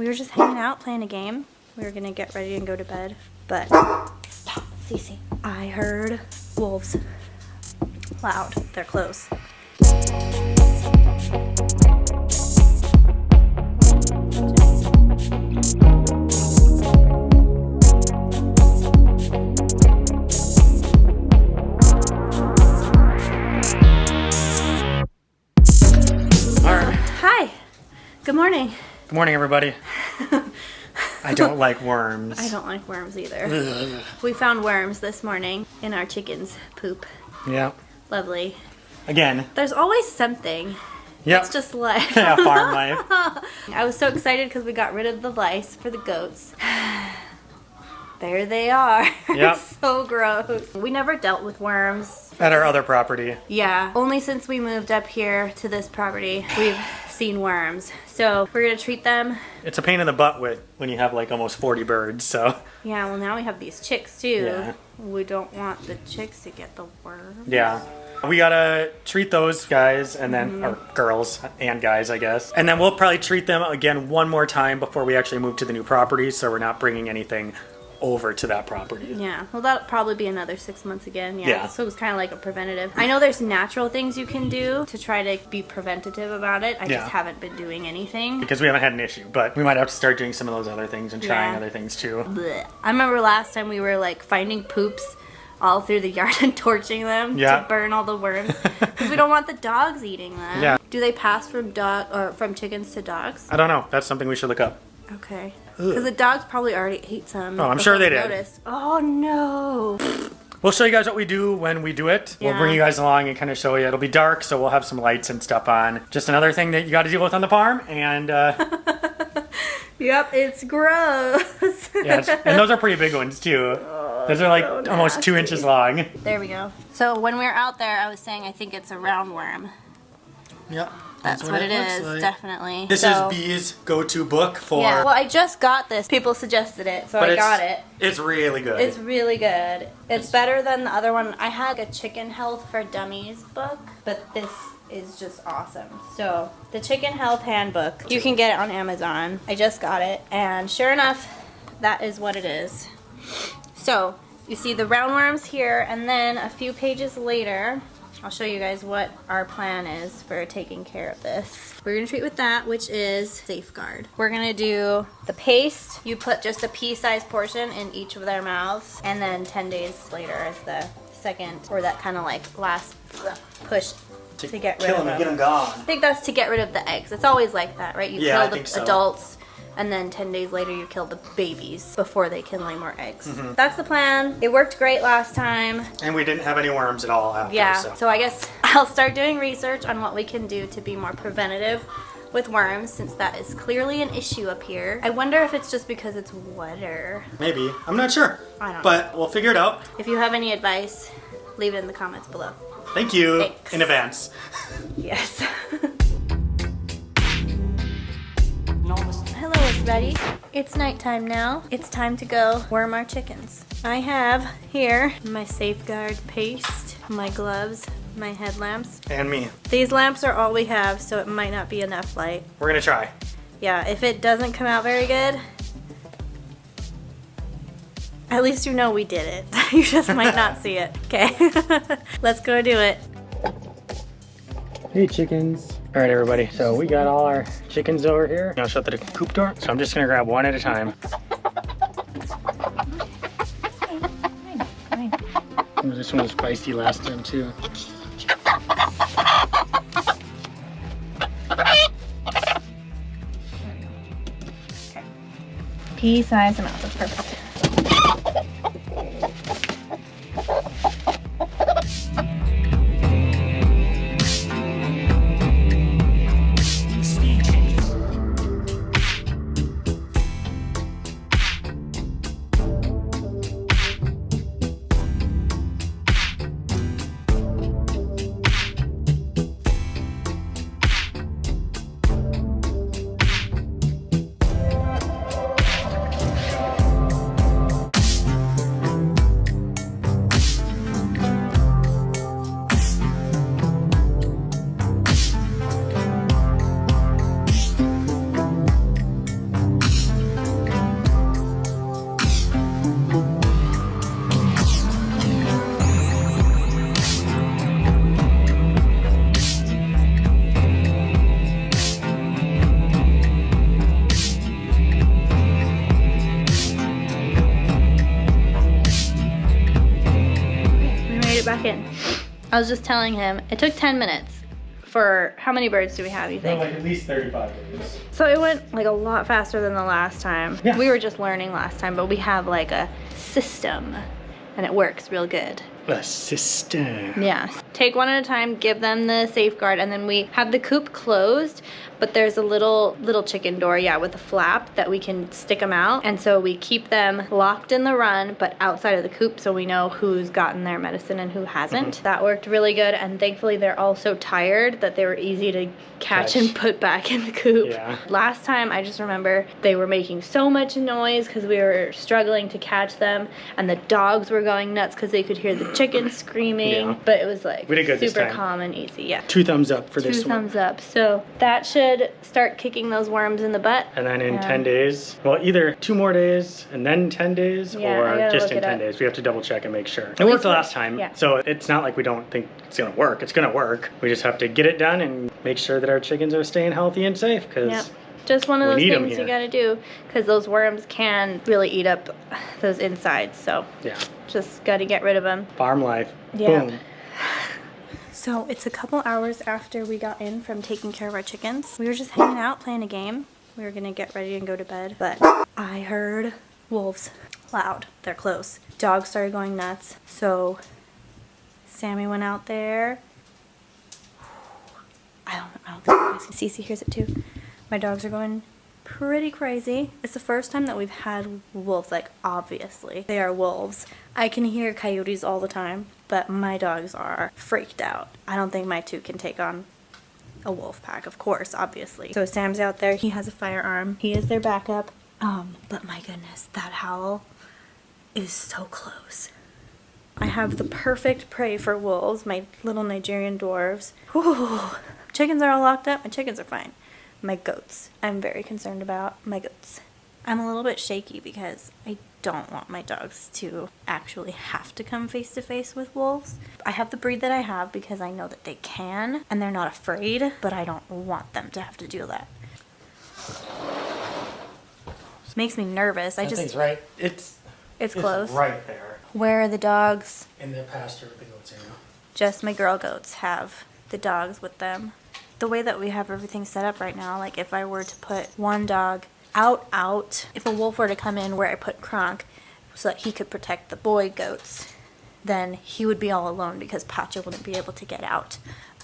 We were just hanging out playing a game. We were gonna get ready and go to bed, but stop, Cece. I heard wolves. Loud. They're close. Hi. Good morning. Good morning, everybody. I don't like worms. I don't like worms either. We found worms this morning in our chicken's poop. Yeah. Lovely. Again. There's always something. Yep. It's just life. Yeah, farm life. I was so excited because we got rid of the lice for the goats. There they are. Yep. So gross. We never dealt with worms. At our other property. Yeah. Only since we moved up here to this property, we've seen worms. So we're going to treat them. It's a pain in the butt when you have like almost 40 birds, so. Yeah, well now we have these chicks too. Yeah. We don't want the chicks to get the worms. Yeah. We gotta treat those guys and then, or girls and guys, I guess. And then we'll probably treat them again one more time before we actually move to the new property, so we're not bringing anything over to that property. Yeah, well that'll probably be another 6 months again. Yeah. So it was kind of like a preventative. I know there's natural things you can do to try to be preventative about it. I just haven't been doing anything. Because we haven't had an issue, but we might have to start doing some of those other things and trying Yeah. other things too. Blech. I remember last time we were like finding poops all through the yard and torching them to burn all the worms because we don't want the dogs eating them. Yeah. Do they pass from from chickens to dogs? I don't know. That's something we should look up. Okay. Because the dogs probably already ate some. Oh, I'm sure they did. Noticed. Oh no. We'll show you guys what we do when we do it. We'll bring you guys along and kind of show you. It'll be dark, so we'll have some lights and stuff on. Just another thing that you got to deal with on the farm. And Yep, it's gross. yeah, and those are pretty big ones too. Those are like so almost 2 inches long. There we go. So when we were out there, I was saying I think it's a roundworm. Yep. That's what it is, definitely. This is Bee's go-to book for... Yeah, well I just got this. People suggested it, so I got it. It's really good. It's really good. It's better than the other one. I had a Chicken Health for Dummies book, but this is just awesome. So, the Chicken Health Handbook, you can get it on Amazon. I just got it, and sure enough, that is what it is. So, you see the roundworms here, and then a few pages later, I'll show you guys what our plan is for taking care of this. We're going to treat with that, which is Safeguard. We're going to do the paste. You put just a pea-sized portion in each of their mouths, and then 10 days later is the second, or that kind of like last push to get rid of them. And get them gone. I think that's to get rid of the eggs. It's always like that, right? You kill the adults, and then 10 days later you kill the babies before they can lay more eggs. That's the plan. It worked great last time. And we didn't have any worms at all after. Yeah, so I guess I'll start doing research on what we can do to be more preventative with worms, since that is clearly an issue up here. I wonder if it's just because it's wetter. Maybe. I'm not sure. I don't know. But we'll figure it out. If you have any advice, leave it in the comments below. Thank you. Thanks. In advance. Yes. Hello everybody. It's nighttime now. It's time to go worm our chickens. I have here my Safeguard paste, my gloves, my headlamps. And me. These lamps are all we have, so it might not be enough light. We're going to try. Yeah, if it doesn't come out very good, at least you know we did it. You just might not see it. Okay. Let's go do it. Hey chickens. All right everybody, so we got all our chickens over here. I'll shut the coop door, so I'm just gonna grab one at a time. This one was feisty last time too. Pea-sized amount, that's perfect. back in. I was just telling him, it took 10 minutes. For how many birds do we have, you think? Like at least 35 birds. So it went like a lot faster than the last time. Yeah. We were just learning last time, but we have like a system and it works real good. A system. Yeah. Take one at a time, give them the safeguard, and then we have the coop closed, but there's a little chicken door, yeah, with a flap that we can stick them out. And so we keep them locked in the run, but outside of the coop so we know who's gotten their medicine and who hasn't. That worked really good, and thankfully they're all so tired that they were easy to catch and put back in the coop. Yeah. Last time, I just remember they were making so much noise because we were struggling to catch them, and the dogs were going nuts because they could hear the chickens screaming. Yeah. But it was like We did good this super time. calm and easy. Yeah. 2 thumbs up for this Two one. thumbs up. So that should start kicking those worms in the butt. And then in 10 days, well, either 2 more days and then 10 days, Yeah, I or gotta just look in it 10 up. days. We have to double check and make sure. It least worked we- last time, yeah. so it's not like we don't think it's gonna work. It's gonna work. We just have to get it done and make sure that our chickens are staying healthy and safe, because Yep. Just one of We those need 'em things you here. gotta do, because those worms can really eat up those insides. So yeah, just gotta get rid of them. farm life. Yeah. Boom. So it's a couple hours after we got in from taking care of our chickens. We were just hanging out, playing a game. We were gonna get ready and go to bed, but I heard wolves loud. They're close. Dogs started going nuts. So Sammy went out there. I don't think you guys can see. Cece hears it too. My dogs are going pretty crazy. It's the first time that we've had wolves, like obviously. They are wolves. I can hear coyotes all the time, but my dogs are freaked out. I don't think my 2 can take on a wolf pack, of course, obviously. So Sam's out there. He has a firearm. He is their backup. But my goodness, that howl is so close. I have the perfect prey for wolves, my little Nigerian dwarves. Whew. Chickens are all locked up. My chickens are fine. My goats. I'm very concerned about my goats. I'm a little bit shaky because I don't want my dogs to actually have to come face to face with wolves. I have the breed that I have because I know that they can and they're not afraid, but I don't want them to have to do that. Makes me nervous. That thing's right. It's close. right there Where are the dogs? in the pasture with the goats. Just my girl goats have the dogs with them. The way that we have everything set up right now, like if I were to put one dog out, if a wolf were to come in where I put Kronk so that he could protect the boy goats, then he would be all alone because Pacha wouldn't be able to get out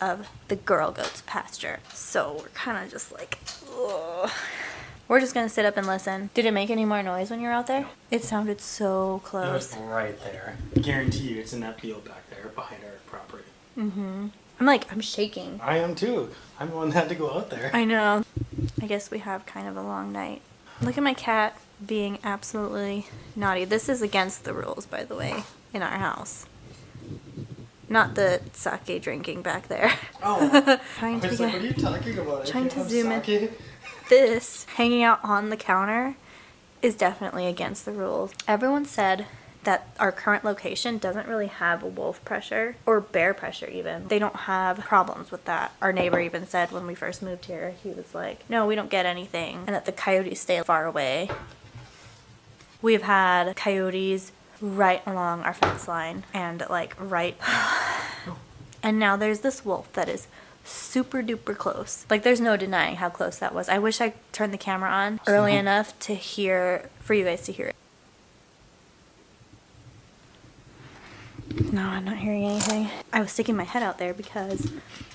of the girl goats pasture. So we're kind of just like, ugh. We're just going to sit up and listen. Did it make any more noise when you were out there? It sounded so It close. was right there. I guarantee you it's in that field back there behind our property. I'm shaking. I am too. I'm the one that had to go out there. I know. I guess we have kind of a long night. Look at my cat being absolutely naughty. This is against the rules, by the way, in our house. Not the sake drinking back there. Oh, Trying I to was like, get what are you talking about? I trying can't to have zoom in. sake. this hanging out on the counter is definitely against the rules. Everyone said that our current location doesn't really have a wolf pressure or bear pressure even. They don't have problems with that. Our neighbor even said when we first moved here, he was like, no, we don't get anything, and that the coyotes stay far away. We've had coyotes right along our fence line and like right and now there's this wolf that is super duper close. Like there's no denying how close that was. I wish I turned the camera on early enough to hear, for you guys to hear it. No, I'm not hearing anything. I was sticking my head out there because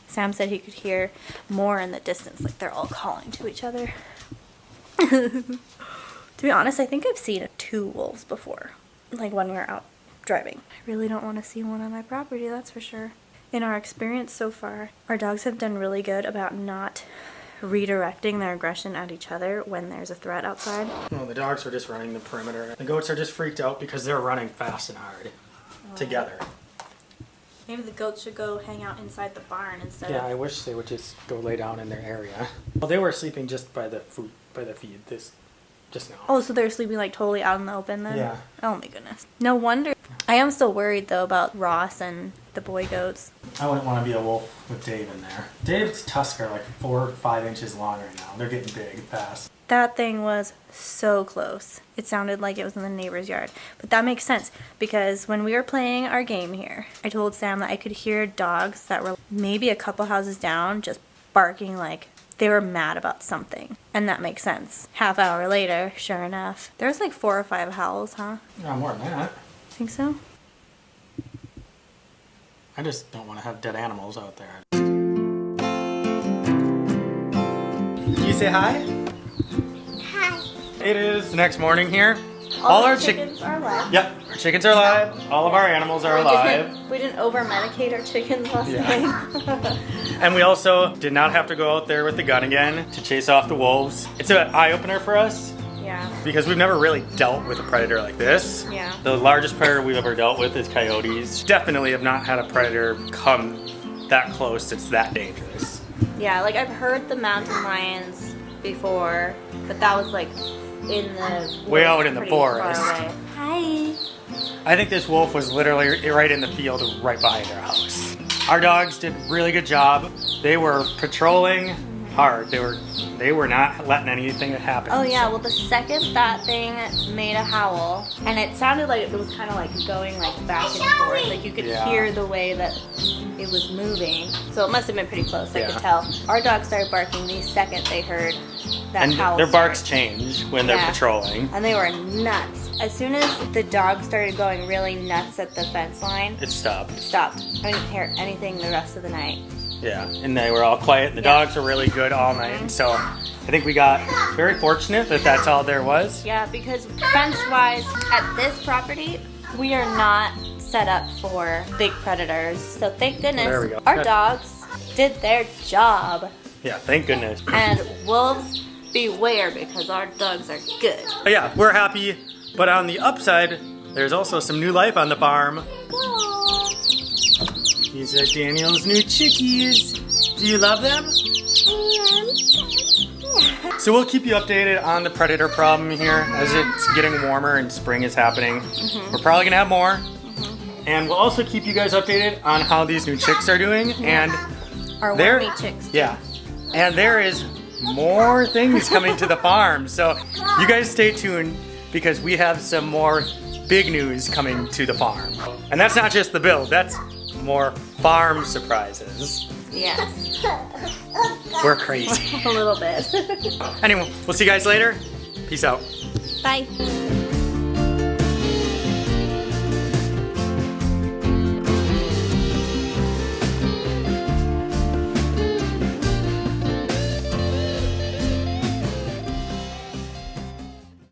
Sam said he could hear more in the distance, like they're all calling to each other. To be honest, I think I've seen 2 wolves before, like when we were out driving. I really don't want to see one on my property, that's for sure. In our experience so far, our dogs have done really good about not redirecting their aggression at each other when there's a threat outside. No, the dogs are just running the perimeter. The goats are just freaked out because they're running fast and hard together. Maybe the goats should go hang out inside the barn instead Yeah, of... I wish they would just go lay down in their area. Well, they were sleeping just by the feed just now. Oh, so they're sleeping like totally out in the open then? Yeah. Oh my goodness. No wonder. I am still worried though about Ross and the boy goats. I wouldn't want to be a wolf with Dave in there. Dave's tusks are like 4 or 5 inches long right now. They're getting big fast. That thing was so close. It sounded like it was in the neighbor's yard. But that makes sense because when we were playing our game here, I told Sam that I could hear dogs that were maybe a couple houses down just barking like they were mad about something. And that makes sense. Half hour later, sure enough, there was like 4 or 5 howls, huh? No, more than that. Think so? I just don't want to have dead animals out there. You say hi? Hi. It is the next morning here. All our our chickens are alive. Yep, our chickens are alive. All of our animals are alive. We didn't over-medicate our chickens last night. And we also did not have to go out there with the gun again to chase off the wolves. It's an eye-opener for us Yeah. because we've never really dealt with a predator like this. Yeah. The largest predator we've ever dealt with is coyotes. Definitely have not had a predator come that close. It's that dangerous. Yeah, like I've heard the mountain lions before, but that was like in the Way out woods, in the pretty forest. far away. Hi. I think this wolf was literally right in the field right behind our house. Our dogs did a really good job. They were patrolling hard. They were not letting anything happen. Oh yeah, well the second that thing made a howl, and it sounded like it was kind of like going like back and forth, like you could Yeah. hear the way that it was moving. So it must have been pretty close. I Yeah. could tell. Our dogs started barking the second they heard that And howl. their barks start. change when they're Yeah. patrolling. And they were nuts. As soon as the dog started going really nuts at the fence line, It stopped. it stopped. I didn't hear anything the rest of the night. Yeah, and they were all quiet. The Yeah. dogs were really good all night. So I think we got very fortunate that that's all there was. Yeah, because fence-wise, at this property, we are not set up for big predators. So thank goodness There we go. our dogs did their job. Yeah, thank goodness. And wolves, beware because our dogs are good. But yeah, we're happy. But on the upside, there's also some new life on the farm. These are Daniel's new chickies. Do you love them? So we'll keep you updated on the predator problem here as it's getting warmer and spring is happening. We're probably gonna have more. And we'll also keep you guys updated on how these new chicks are doing. And Our there, wormy chicks. yeah, and there is more things coming to the farm. So you guys stay tuned because we have some more big news coming to the farm. And that's not just the build, that's more farm surprises. Yes. We're crazy. A little bit. Anyway, we'll see you guys later. Peace out. Bye.